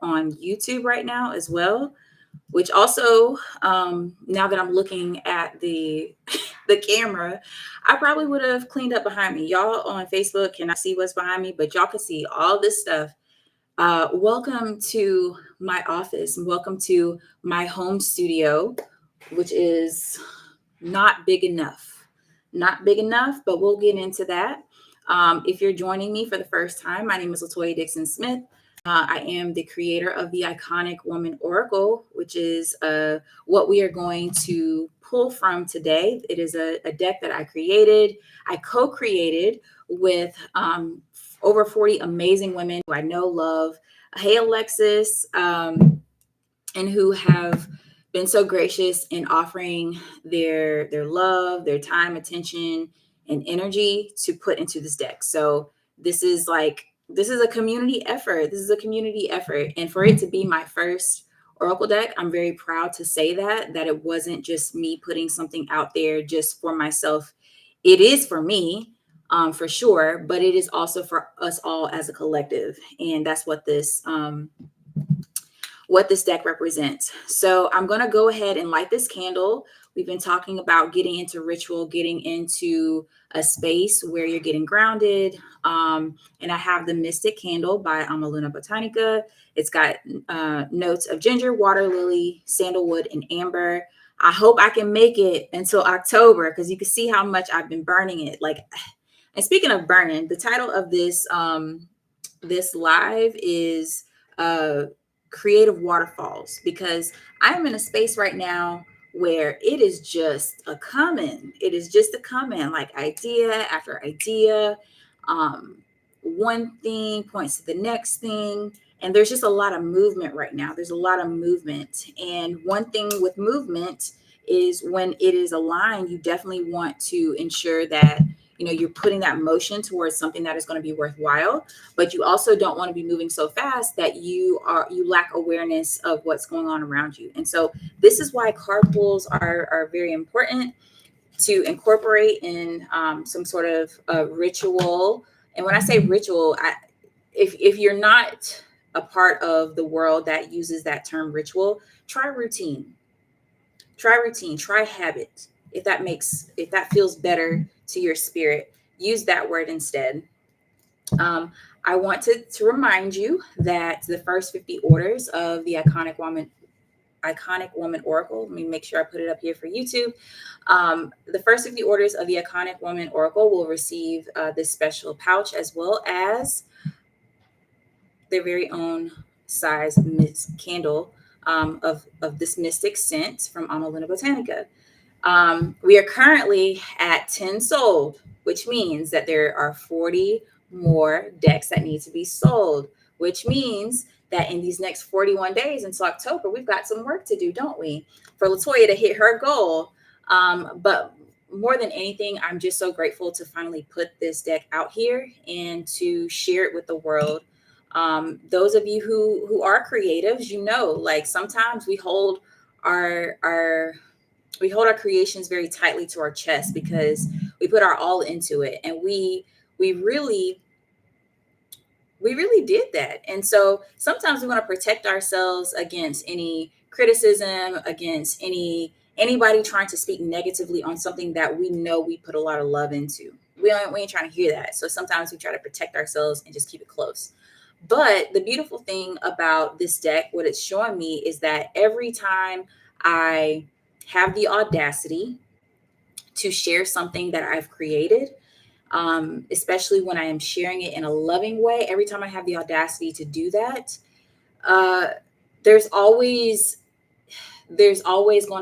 on YouTube right now as well, which also, now that I'm looking at the the camera, I probably would have cleaned up behind me. Y'all on Facebook cannot see what's behind me, but y'all can see all this stuff. Welcome to my office. Welcome to my home studio, which is not big enough. Not big enough, but we'll get into that. If you're joining me for the first time, my name is Latoya Dixon Smith. I am the creator of the Iconic Woman Oracle, which is what we are going to pull from today. It is a deck that I co created with over 40 amazing women who I know, love. Hey, Alexis, and who have been so gracious in offering their love, their time, attention, and energy to put into this deck. So this is a community effort. This is a community effort. And for it to be my first Oracle deck, I'm very proud to say that it wasn't just me putting something out there just for myself. It is for me, for sure, but it is also for us all as a collective. And that's what this deck represents. So I'm going to go ahead and light this candle. We've been talking about getting into ritual, getting into a space where you're getting grounded. And I have the Mystic Candle by Amaluna Botanica. It's got notes of ginger, water lily, sandalwood, and amber. I hope I can make it until October because you can see how much I've been burning it. And speaking of burning, the title of this live is Creative Waterfalls, because I'm in a space right now where it is just a coming. It is just a coming, like idea after idea. One thing points to the next thing. And there's just a lot of movement right now. There's a lot of movement. And one thing with movement is when it is aligned, you definitely want to ensure that you're putting that motion towards something that is going to be worthwhile, but you also don't want to be moving so fast that you lack awareness of what's going on around you. And so this is why card pulls are very important to incorporate in some sort of ritual. And when I say ritual, if you're not a part of the world that uses that term ritual, try routine, try habit. If that feels better to your spirit, use that word instead. I want to remind you that the first 50 orders of the Iconic Woman Oracle. Let me make sure I put it up here for YouTube. The first 50 orders of the Iconic Woman Oracle will receive this special pouch, as well as their very own size candle of this mystic scent from Amaluna Botanica. We are currently at 10 sold, which means that there are 40 more decks that need to be sold, which means that in these next 41 days until October, we've got some work to do, don't we? For Latoya to hit her goal. But more than anything, I'm just so grateful to finally put this deck out here and to share it with the world. Those of you who are creatives, like sometimes we hold our creations very tightly to our chest because we put our all into it, and we really did that. And so sometimes we want to protect ourselves against any criticism, against anybody trying to speak negatively on something that we know we put a lot of love into. We ain't trying to hear that. So sometimes we try to protect ourselves and just keep it close. But the beautiful thing about this deck, what it's showing me, is that every time I have the audacity to share something that I've created, especially when I am sharing it in a loving way, every time I have the audacity to do that, there's always going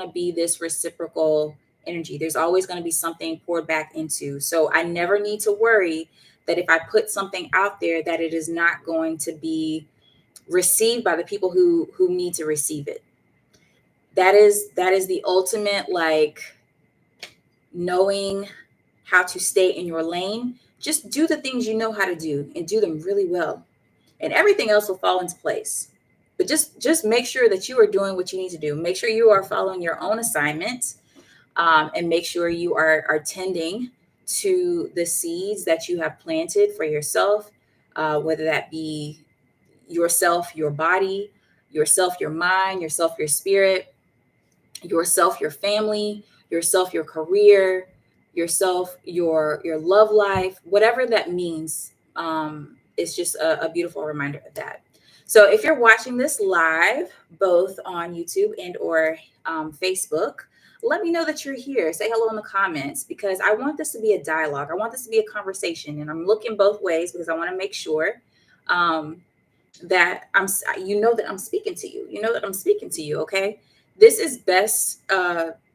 to be this reciprocal energy. There's always going to be something poured back into. So I never need to worry that if I put something out there that it is not going to be received by the people who need to receive it. That is the ultimate, knowing how to stay in your lane. Just do the things you know how to do and do them really well, and everything else will fall into place. But just make sure that you are doing what you need to do. Make sure you are following your own assignments, and make sure you are tending to the seeds that you have planted for yourself, whether that be yourself, your body, yourself, your mind, yourself, your spirit, yourself, your family, yourself, your career, yourself, your love life, whatever that means. It's just a beautiful reminder of that. So if you're watching this live, both on YouTube and or Facebook, let me know that you're here. Say hello in the comments, because I want this to be a dialogue. I want this to be a conversation, and I'm looking both ways because I want to make sure um, that that I'm speaking to you. You know that I'm speaking to you. Okay. This is best.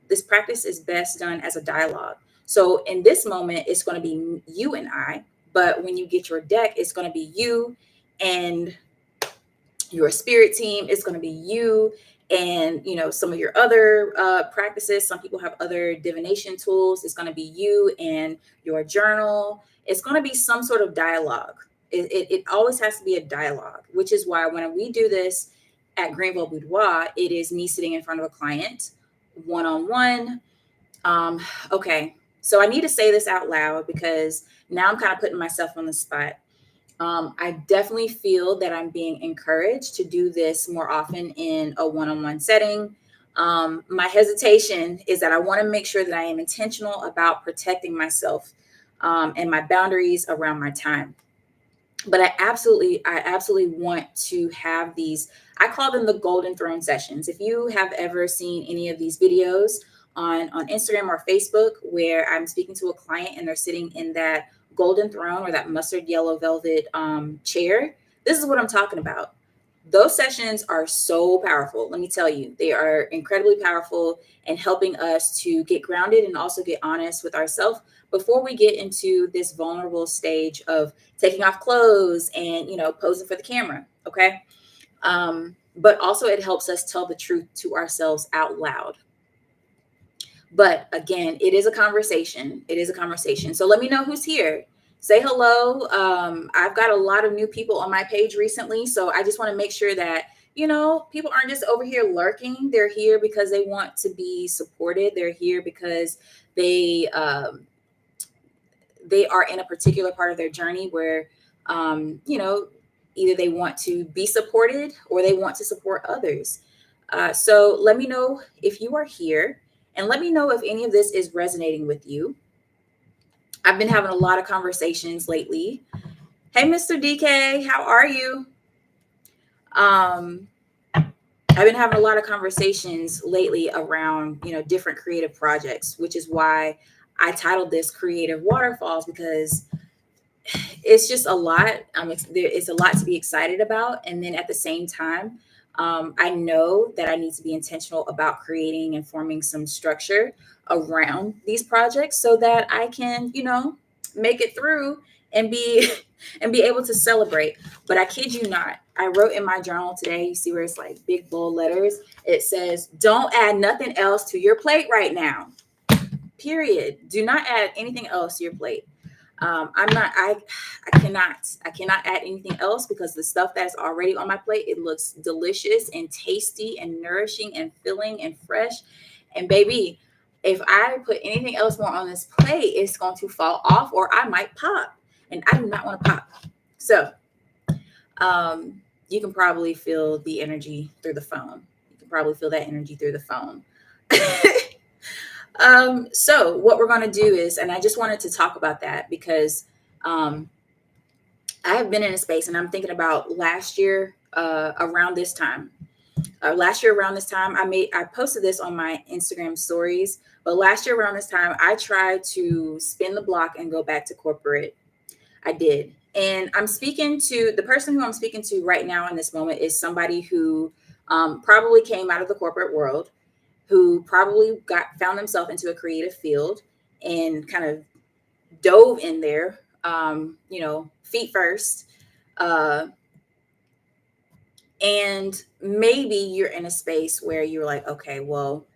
This practice is best done as a dialogue. So in this moment, it's going to be you and I. But when you get your deck, it's going to be you and your spirit team. It's going to be you and some of your other practices. Some people have other divination tools. It's going to be you and your journal. It's going to be some sort of dialogue. It always has to be a dialogue, which is why when we do this at Greenville Boudoir, it is me sitting in front of a client one-on-one. Okay, so I need to say this out loud because now I'm kind of putting myself on the spot. I definitely feel that I'm being encouraged to do this more often in a one-on-one setting. My hesitation is that I want to make sure that I am intentional about protecting myself and my boundaries around my time. But I absolutely want to have these. I call them the Golden Throne sessions. If you have ever seen any of these videos on Instagram or Facebook where I'm speaking to a client and they're sitting in that golden throne or that mustard yellow velvet chair, this is what I'm talking about. Those sessions are so powerful. Let me tell you, they are incredibly powerful in helping us to get grounded and also get honest with ourselves before we get into this vulnerable stage of taking off clothes and posing for the camera. Okay. But also it helps us tell the truth to ourselves out loud. But again, it is a conversation. It is a conversation. So let me know who's here. Say hello. I've got a lot of new people on my page recently. So I just want to make sure that, people aren't just over here lurking. They're here because they want to be supported. They're here because they are in a particular part of their journey where, either they want to be supported or they want to support others. So let me know if you are here. And let me know if any of this is resonating with you. I've been having a lot of conversations lately. Hey, Mr. DK, how are you? I've been having a lot of conversations lately around, different creative projects, which is why I titled this Creative Waterfalls, because it's just a lot. It's a lot to be excited about. And then at the same time, I know that I need to be intentional about creating and forming some structure around these projects so that I can, make it through and be and be able to celebrate. But I kid you not, I wrote in my journal today, you see where it's like big bold letters, it says, don't add nothing else to your plate right now. Period. Do not add anything else to your plate. I cannot add anything else because the stuff that's already on my plate, it looks delicious and tasty and nourishing and filling and fresh. And baby, if I put anything else more on this plate, it's going to fall off or I might pop. And I do not want to pop. So you can probably feel the energy through the phone. You can probably feel that energy through the phone. So what we're going to do is, and I just wanted to talk about that because I have been in a space, and I'm thinking about last year around this time. I posted this on my Instagram stories, but last year around this time, I tried to spin the block and go back to corporate. I did. And the person who I'm speaking to right now in this moment is somebody who probably came out of the corporate world, who probably found themselves into a creative field and kind of dove in there, feet first. And maybe you're in a space where you're like, okay, well,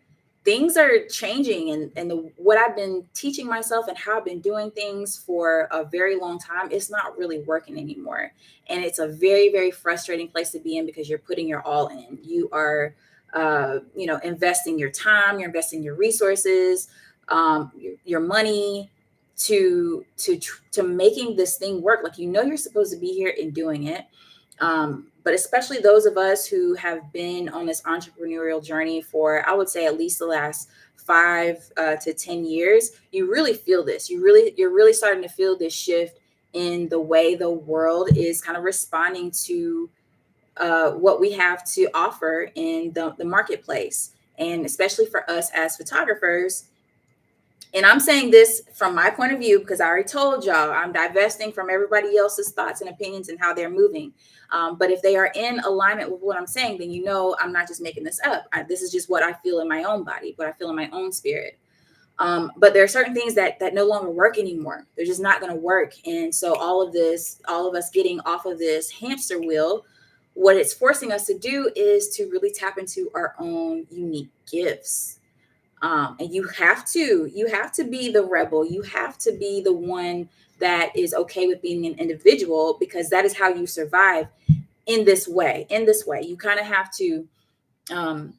things are changing, and what I've been teaching myself and how I've been doing things for a very long time, it's not really working anymore. And it's a very, very frustrating place to be in because you're putting your all in. You are, investing your time, you're investing your resources, your money to making this thing work. Like, you're supposed to be here and doing it. But especially those of us who have been on this entrepreneurial journey for, I would say, at least the last 5 to 10 years, you really feel this. You're really starting to feel this shift in the way the world is kind of responding to what we have to offer in the marketplace. And especially for us as photographers, and I'm saying this from my point of view because I already told y'all I'm divesting from everybody else's thoughts and opinions and how they're moving. But if they are in alignment with what I'm saying, then you know I'm not just making this up. This is just what I feel in my own body, what I feel in my own spirit. But there are certain things that no longer work anymore. They're just not going to work. And so all of us getting off of this hamster wheel, what it's forcing us to do is to really tap into our own unique gifts. And you have to be the rebel. You have to be the one that is okay with being an individual, because that is how you survive in this way. You kind of have to, um,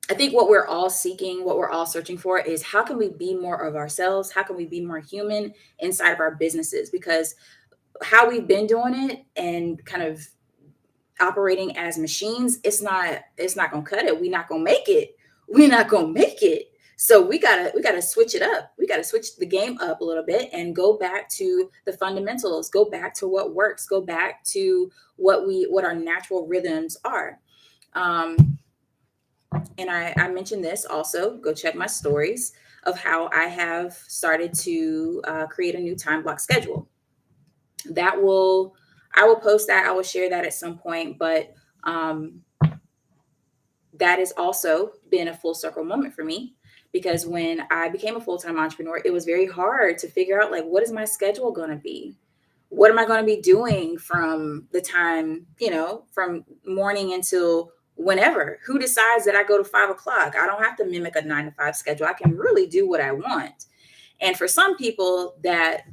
I think what we're all seeking, what we're all searching for is how can we be more of ourselves? How can we be more human inside of our businesses? Because how we've been doing it and kind of operating as machines, it's not gonna cut it. We're not gonna make it. We're not gonna make it. So we gotta switch it up. We gotta switch the game up a little bit and go back to the fundamentals, go back to what works, go back to what our natural rhythms are. Um, and I mentioned this also. Go check my stories of how I have started to create a new time block schedule. That will I will post that. I will share that at some point. But um, that has also been a full circle moment for me, because when I became a full time entrepreneur, it was very hard to figure out, like, what is my schedule going to be? What am I going to be doing from the time, from morning until whenever? Who decides that I go to 5 o'clock? I don't have to mimic a 9 to 5 schedule. I can really do what I want. And for some people, that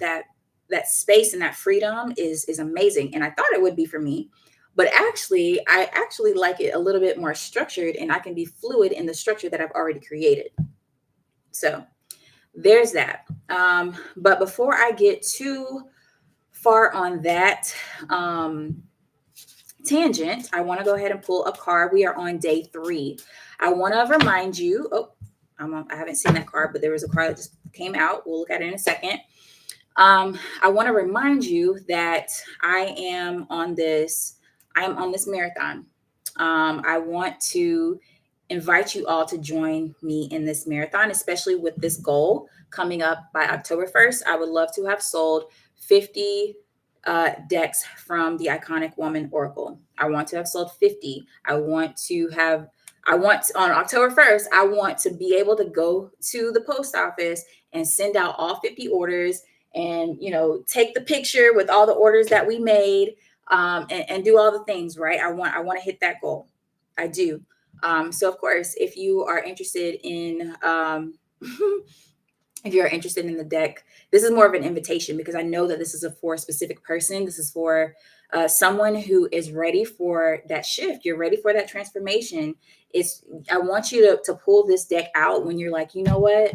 space and that freedom is amazing. And I thought it would be for me. But actually, I actually like it a little bit more structured, and I can be fluid in the structure that I've already created. So there's that. But before I get too far on that tangent, I want to go ahead and pull a card. We are on day 3. I want to remind you. Oh, I haven't seen that card, but there was a card that just came out. We'll look at it in a second. I want to remind you that I am on this marathon. I want to invite you all to join me in this marathon, especially with this goal coming up by October 1st. I would love to have sold 50 decks from the Iconic Woman Oracle. I want to have sold 50. On October 1st, I want to be able to go to the post office and send out all 50 orders and, take the picture with all the orders that we made, and do all the things, right? I want to hit that goal. I do. So of course, if you are interested in, if you're interested in the deck, this is more of an invitation, because I know that this is for a specific person. This is for someone who is ready for that shift. You're ready for that transformation. I want you to pull this deck out when you're like, you know what?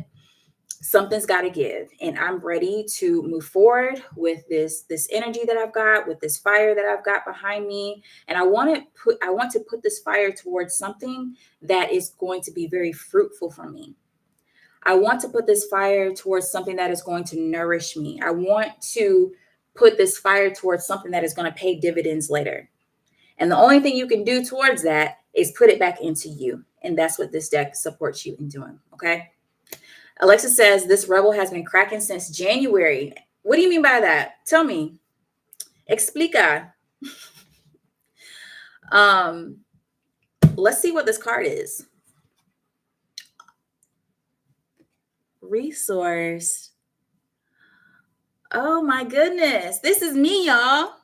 Something's got to give, and I'm ready to move forward with this energy that I've got, with this fire that I've got behind me. And I want to put this fire towards something that is going to be very fruitful for me. I want to put this fire towards something that is going to nourish me. I want to put this fire towards something that is going to pay dividends later. And the only thing you can do towards that is put it back into you. And that's what this deck supports you in doing. Okay. Alexa says, this rebel has been cracking since January. What do you mean by that? Tell me. Explica. Let's see what this card is. Resource. Oh my goodness. This is me, y'all.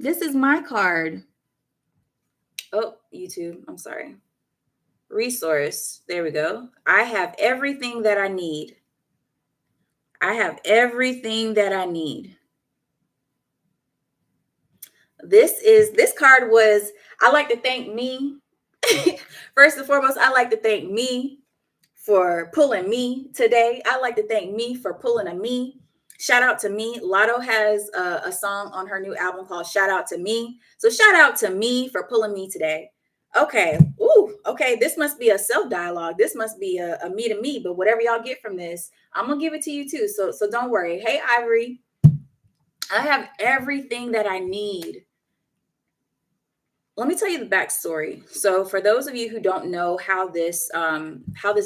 This is my card. Oh, YouTube. I'm sorry. Resource. There we go. I have everything that I need. I have everything that I need. This card was, I like to thank me. First and foremost, I like to thank me for pulling me today. I like to thank me for pulling a me. Shout out to me. Lotto has a song on her new album called Shout Out to Me. So shout out to me for pulling me today. Okay. Ooh, okay. This must be a self dialogue. This must be a me to me, but whatever y'all get from this, I'm gonna give it to you too. So don't worry. Hey Ivory, I have everything that I need. Let me tell you the backstory. So, for those of you who don't know how this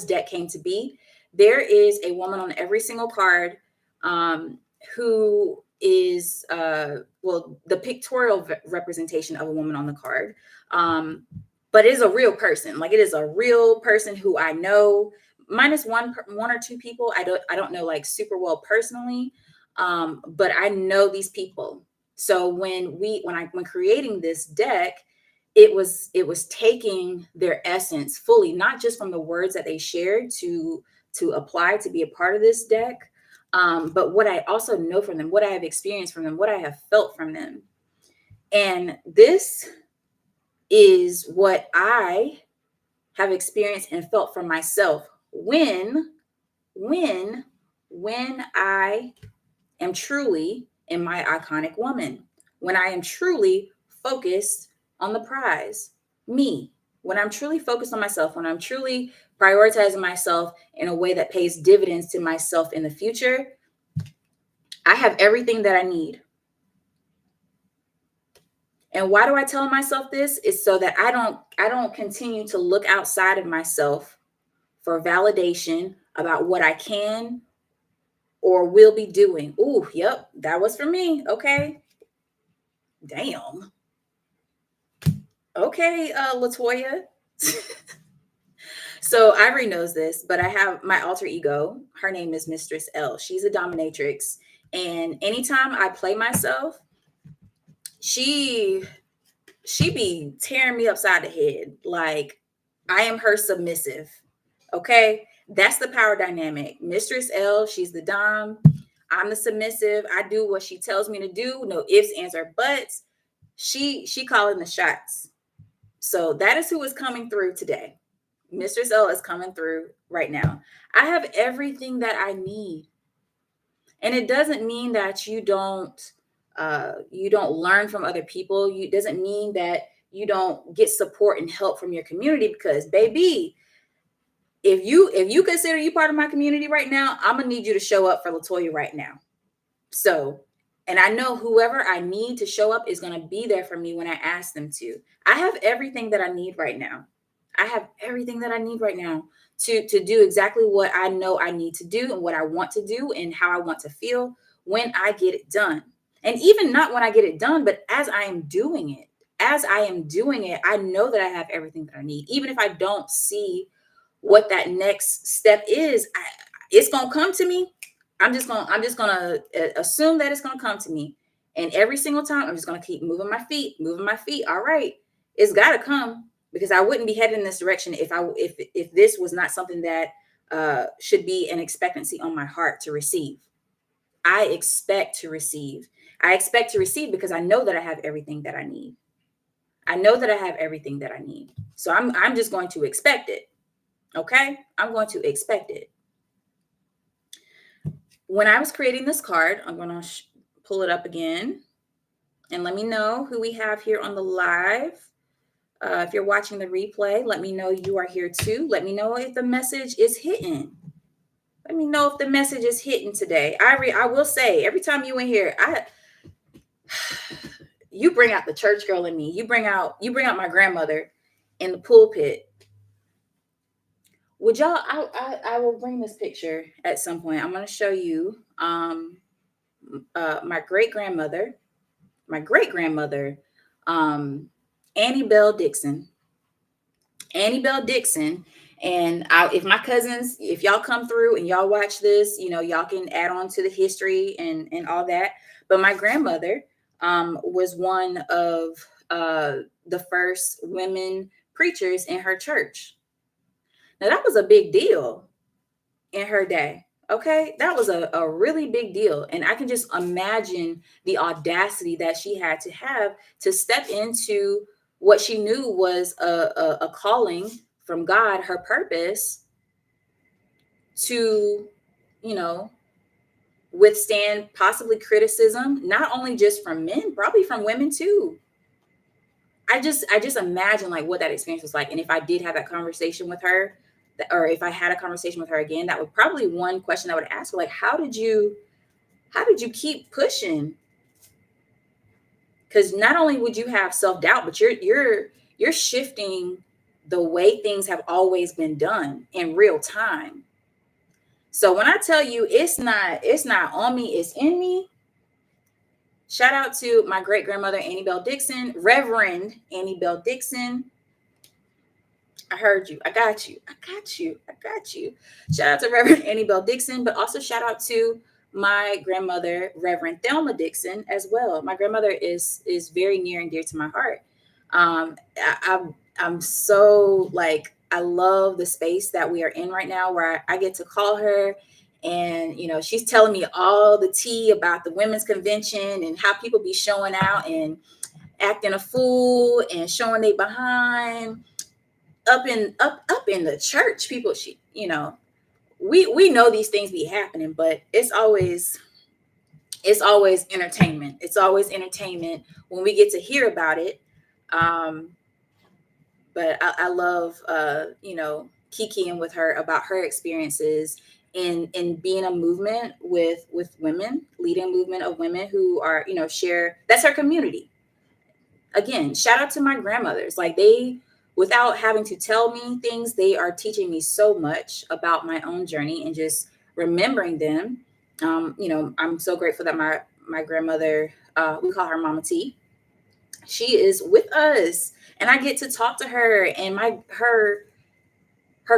deck came to be, there is a woman on every single card um, who is well, the pictorial representation of a woman on the card, um, but it is a real person. Like, it is a real person who I know, minus one or two people. I don't know like super well personally, but I know these people. So when creating this deck, it was taking their essence fully, not just from the words that they shared to apply to be a part of this deck, but what I also know from them, what I have experienced from them, what I have felt from them. And this is what I have experienced and felt from myself when when I am truly in my iconic woman, when I am truly focused on the prize, me, when I'm truly focused on myself, when I'm truly prioritizing myself in a way that pays dividends to myself in the future, I have everything that I need. And why do I tell myself this? Is so that I don't continue to look outside of myself for validation about what I can or will be doing. Ooh, yep, that was for me. Okay. Damn. Okay, Latoya. So Ivory knows this, but I have my alter ego. Her name is Mistress L. She's a dominatrix. And anytime I play myself, she she be tearing me upside the head. Like, I am her submissive. Okay? That's the power dynamic. Mistress L, she's the dom. I'm the submissive. I do what she tells me to do. No ifs, ands, or buts. She calling the shots. So that is who is coming through today. Mistress L is coming through right now. I have everything that I need. And it doesn't mean that you don't learn from other people. It doesn't mean that you don't get support and help from your community, because baby, if you consider you part of my community right now, I'm gonna need you to show up for Latoya right now. So, and I know whoever I need to show up is going to be there for me when I ask them to. I have everything that I need right now. I have everything that I need right now to do exactly what I know I need to do and what I want to do and how I want to feel when I get it done. And even not when I get it done, but as I am doing it. As I am doing it, I know that I have everything that I need. Even if I don't see what that next step is, it's going to come to me. I'm just gonna assume that it's gonna come to me, and every single time I'm just gonna keep moving my feet. All right, it's gotta come, because I wouldn't be headed in this direction if this was not something that should be an expectancy on my heart to receive. I expect to receive. I expect to receive because I know that I have everything that I need. I know that I have everything that I need. So I'm just going to expect it. Okay, I'm going to expect it. When I was creating this card, I'm going to pull it up again and let me know who we have here on the live. If you're watching the replay, let me know you are here too. Let me know if the message is hitting. Let me know if the message is hitting today. I will say, every time you in here, you bring out the church girl in me. You bring out my grandmother in the pulpit. Would y'all? I will bring this picture at some point. I'm going to show you my great grandmother, um, Annie Bell Dixon. Annie Bell Dixon. And if my cousins, if y'all come through and y'all watch this, y'all can add on to the history and all that. But my grandmother was one of the first women preachers in her church. Now, that was a big deal in her day. Okay, that was a really big deal. And I can just imagine the audacity that she had to have to step into what she knew was a calling from God, her purpose to, you know, withstand possibly criticism, not only just from men, probably from women too. I just imagine like what that experience was like. And if I did have that conversation with her, or if I had a conversation with her again, that would probably one question I would ask her, like, how did you keep pushing? Because not only would you have self-doubt, but you're shifting the way things have always been done in real time. So when I tell you it's not on me, it's in me. Shout out to my great grandmother Annie Bell Dixon, Reverend Annie Bell Dixon. I heard you. I got you. I got you. I got you. Shout out to Reverend Annie Bell Dixon, but also shout out to my grandmother, Reverend Thelma Dixon, as well. My grandmother is very near and dear to my heart. I'm so like I love the space that we are in right now, where I get to call her, and she's telling me all the tea about the women's convention and how people be showing out and acting a fool and showing they behind up in the church. People, we know these things be happening, but it's always entertainment. It's always entertainment when we get to hear about it. um but I love kikiing with her about her experiences in being a movement with women, leading a movement of women who are, share, that's her community. Again, shout out to my grandmothers. Like, they, without having to tell me things, they are teaching me so much about my own journey, and just remembering them. I'm so grateful that my grandmother, we call her Mama T, she is with us, and I get to talk to her, and her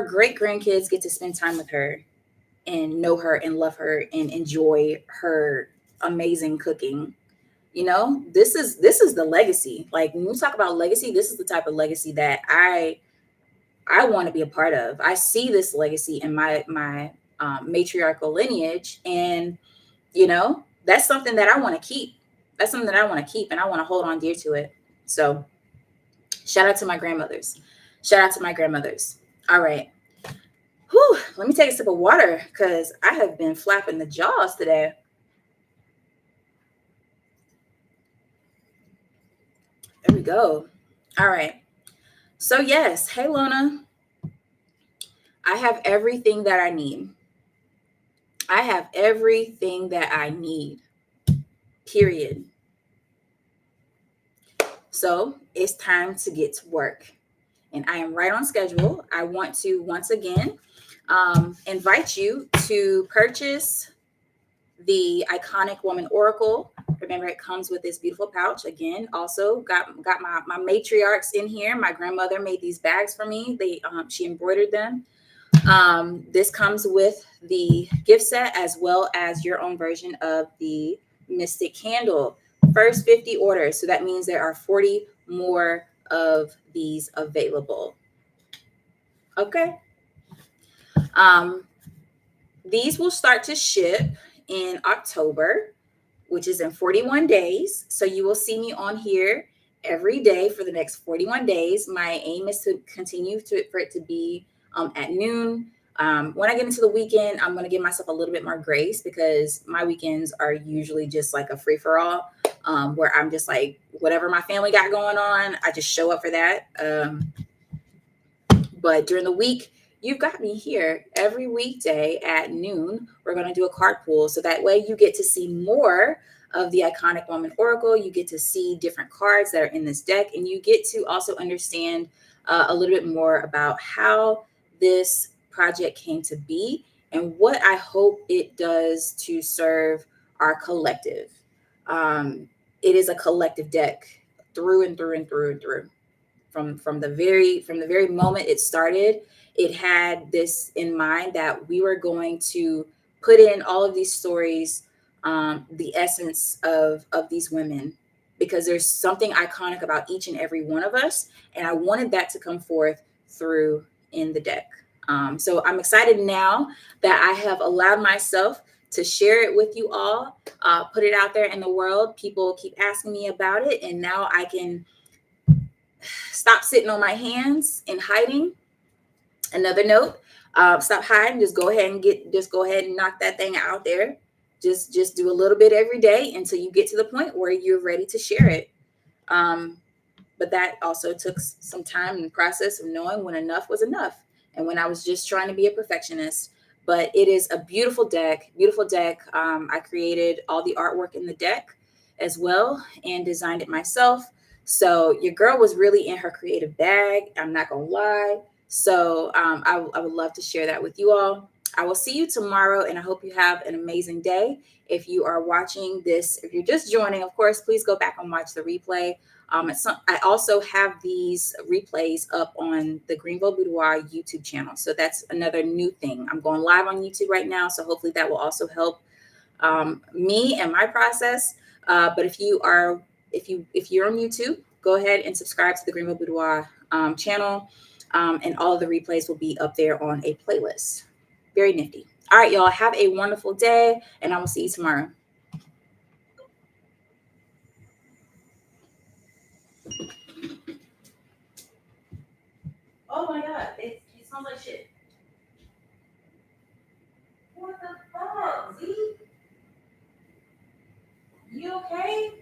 great grandkids get to spend time with her and know her and love her and enjoy her amazing cooking. This is the legacy. Like, when we talk about legacy, this is the type of legacy that I want to be a part of. I see this legacy in my matriarchal lineage, and that's something that I want to keep. That's something that I want to keep, and I want to hold on dear to it. So shout out to my grandmothers. Shout out to my grandmothers. All right. Whew, let me take a sip of water because I have been flapping the jaws today. There we go. All right. So yes, hey Lona, I have everything that I need. I have everything that I need. Period. So it's time to get to work. And I am right on schedule. I want to once again invite you to purchase the Iconic Woman Oracle. Remember, it comes with this beautiful pouch. Again, also got my matriarchs in here. My grandmother made these bags for me. She embroidered them. This comes with the gift set, as well as your own version of the Mystic Candle. First 50 orders. So that means there are 40 more of these available. Okay. Um, these will start to ship in October, which is in 41 days. So you will see me on here every day for the next 41 days. My aim is to continue for it to be at noon. When I get into the weekend, I'm going to give myself a little bit more grace, because my weekends are usually just like a free for all, where I'm just like, whatever my family got going on, I just show up for that. But during the week, you've got me here every weekday at noon. We're going to do a card pull. So that way you get to see more of the Iconic Woman Oracle. You get to see different cards that are in this deck, and you get to also understand a little bit more about how this project came to be and what I hope it does to serve our collective. It is a collective deck through and through and through and through. From the very moment it started, it had this in mind, that we were going to put in all of these stories, the essence of these women, because there's something iconic about each and every one of us, and I wanted that to come forth through in the deck. So I'm excited now that I have allowed myself to share it with you all, put it out there in the world. People keep asking me about it, and now I can stop sitting on my hands and hiding. Another note, stop hiding. Just go ahead and knock that thing out there. just do a little bit every day until you get to the point where you're ready to share it. Um, but that also took some time and process of knowing when enough was enough and when I was just trying to be a perfectionist. But it is a beautiful deck, beautiful deck. I created all the artwork in the deck as well and designed it myself. So your girl was really in her creative bag. I'm not gonna lie. So I would love to share that with you all. I will see you tomorrow, and I hope you have an amazing day. If you are watching this, if you're just joining, of course, please go back and watch the replay. I also have these replays up on the Greenville Boudoir YouTube channel. So that's another new thing. I'm going live on YouTube right now. So hopefully that will also help me and my process. But if you're on YouTube, go ahead and subscribe to the Greenville Boudoir channel. And all of the replays will be up there on a playlist. Very nifty. All right, y'all. Have a wonderful day, and I will see you tomorrow. Oh my God, it smells like shit. What the fuck, Z? You okay?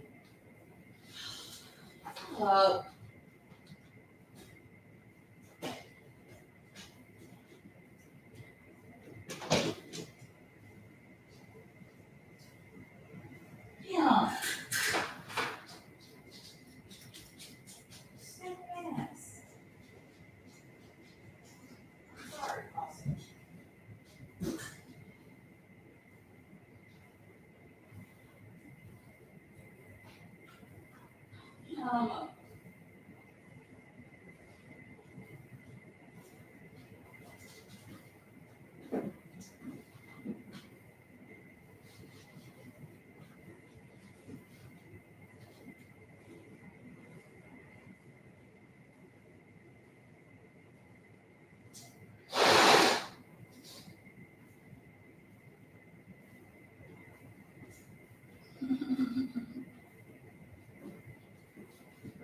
Uh, Damn. Sick ass. Sorry, awesome. Um,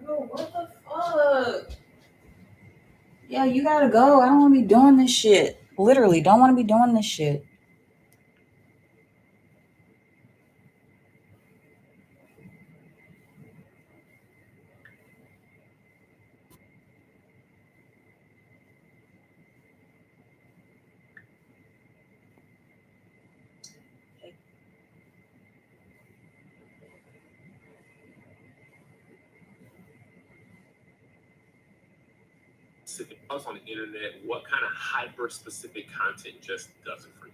Bro, what the fuck? Yeah, you gotta go. I don't want to be doing this shit. Literally, don't want to be doing this shit. Else on the internet, what kind of hyper specific content just does it for you?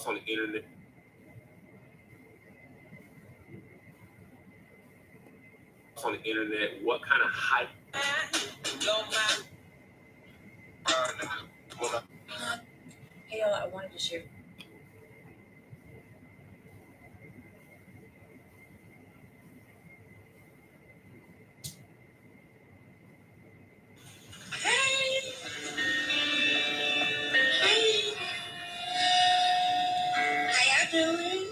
On the internet. On the internet, what kind of hype? Hey, y'all, I wanted to share. How y'all doing?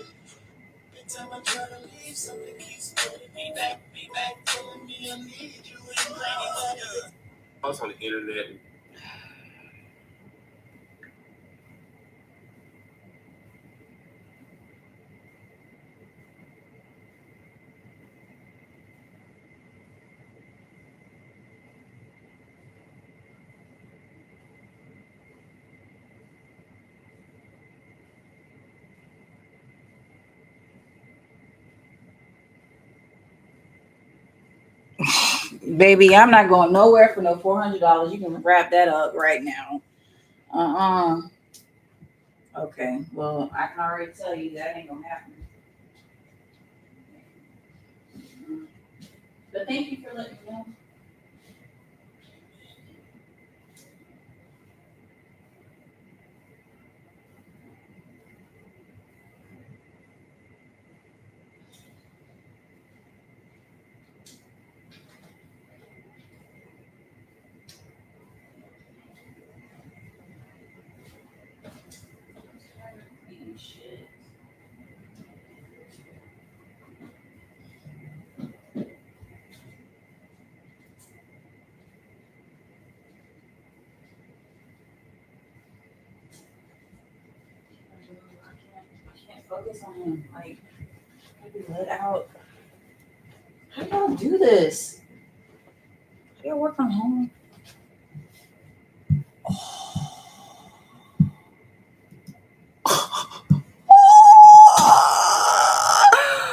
Every time I try to leave, something keeps pulling me back, telling me I need you and bringing back. Also on the internet. Baby, I'm not going nowhere for no $400. You can wrap that up right now. Okay, well, I can already tell you that ain't gonna happen. But thank you for letting me know. Shit. focus on him. Like, can we let out? How do y'all do this? How do y'all work from home?